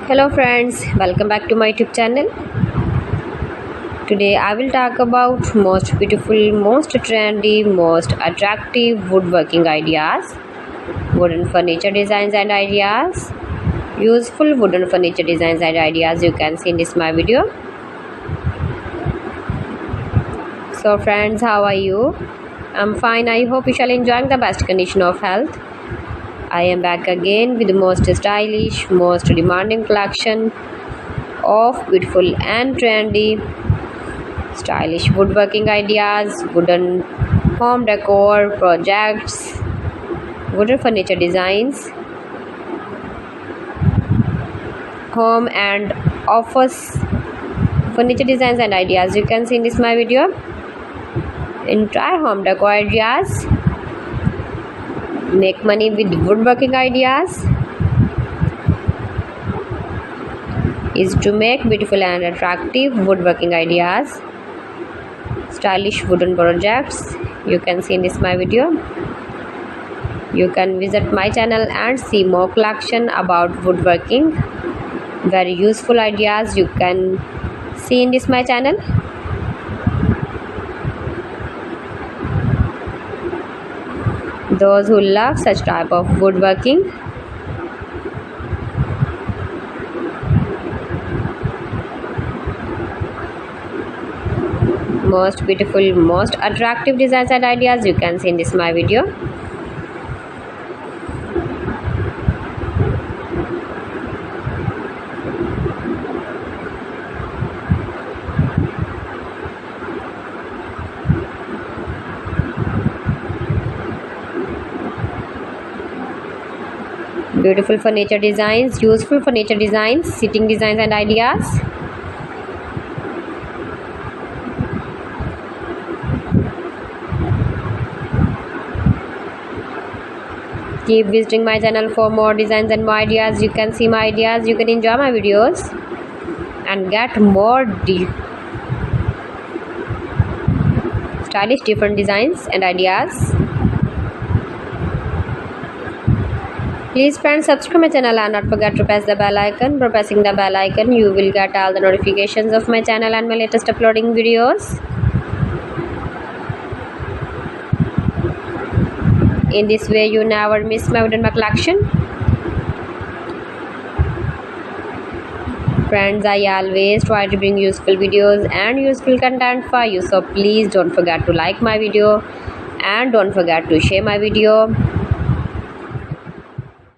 Hello friends, welcome back to my YouTube channel. Today I will talk about most beautiful, most trendy, most attractive woodworking ideas, wooden furniture designs and ideas, useful wooden furniture designs and ideas you can see in this my video. So friends, how are you? I'm fine. I hope you shall enjoy the best condition of health. I am back again with the most stylish, most demanding collection of beautiful and trendy stylish woodworking ideas, wooden home decor projects, wooden furniture designs, home and office furniture designs and ideas you can see in this my video. Entire home decor ideas, make money with woodworking ideas is to make beautiful and attractive woodworking ideas, stylish wooden projects you can see in this my video. You can visit my channel and see more collection about woodworking, very useful ideas you can see in this my channel. Those who love such type of woodworking, most beautiful, most attractive designs and ideas you can see in this my video. Beautiful furniture designs, useful furniture designs, sitting designs and ideas. Keep visiting my channel for more designs and more ideas. You can see my ideas, you can enjoy my videos and get more stylish different designs and ideas. Please friends, subscribe my channel and not forget to press the bell icon. By pressing the bell icon you will get all the notifications of my channel and my latest uploading videos. In this way you never miss my wooden collection. Friends, I always try to bring useful videos and useful content for you, so please don't forget to like my video and don't forget to share my video.